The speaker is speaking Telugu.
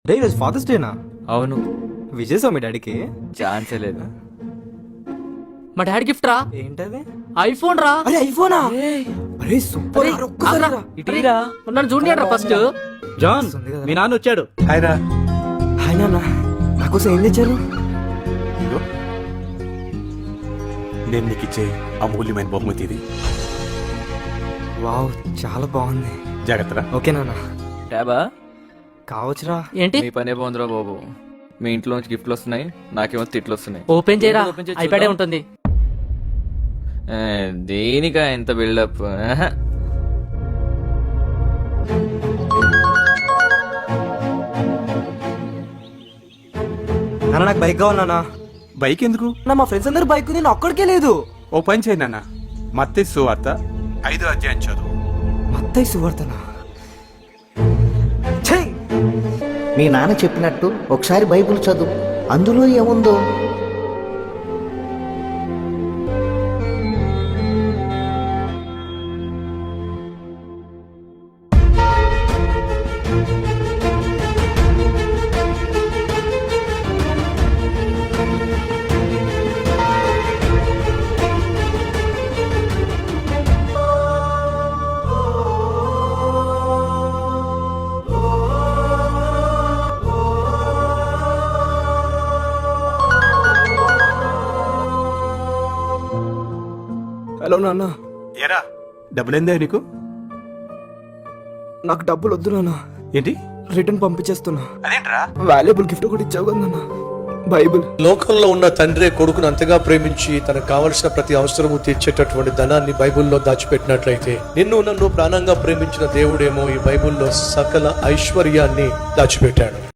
రే ఈరోజు ఫాదర్స్ డేనా? అవును, విజయసా మీ డాడీకి? ఛాన్సే లేదు. మా డాడీ గిఫ్ట్ రా, ఏంటది? ఐఫోన్ రా. అరే ఐఫోనా? అరే సూపర్. ఇటీరా నన్ను చూడండి ఫస్ట్. జాన్, మీ నాన్న వచ్చాడు. హాయ్ నాన్న, నాకోసం ఏం తెచ్చారు? ఇదిగో నేను నీకు ఇచ్చే అమూల్యమైన బహుమతి ఇది. వావ్, చాలా బాగుంది. జాగ్రత్తరా. ఓకే నాన్న. ట్యాబా కావచ్చురా. ఏంటి మీ పనే బాగుందిరా బాబు. మీ ఇంట్లో నుంచి గిఫ్ట్లు వస్తున్నాయి, నాకేమో తిట్లు వస్తున్నాయి. ఓపెన్ చేయరా, ఓపెన్ చేయి ఐప్యాడే చూద్దాం. ఉంటుంది. దేనికా ఎంత బిల్డప్? నాన్న నాకు బైక్ కావాలి నాన్న. బైక్ ఎందుకు? మా ఫ్రెండ్స్ అందరు బైక్ ఉంది, నేను ఒక్కడికే లేదు. ఓ పని చేయి నాన్న, మత్తయి సువార్త 5వ అధ్యాయం చదువు. మత్తయి సువార్తనా? ఛీ! మీ నాన్న చెప్పినట్టు ఒకసారి బైబిల్ చదువు, అందులో ఏముందో. హలో నాన్న, ఏరా డబ్బులేందా నీకు? నాకు డబ్బులు వద్దు నాన్న, ఏంటి? రిటర్న్ పంపించేస్తున్నా. అదేంట్రా? వాల్యుబుల్ గిఫ్ట్ కూడా ఇచ్చావు కదా నాన్న, బైబిల్. లోకంలో ఉన్న తండ్రే కొడుకును అంతగా ప్రేమించి తనకు కావలసిన ప్రతి అవసరము తీర్చేటటువంటి ధనాన్ని బైబిల్లో దాచిపెట్టినట్లయితే నిన్ను నన్ను ప్రాణంగా ప్రేమించిన దేవుడేమో ఈ బైబిల్లో సకల ఐశ్వర్యాన్ని దాచిపెట్టాడు.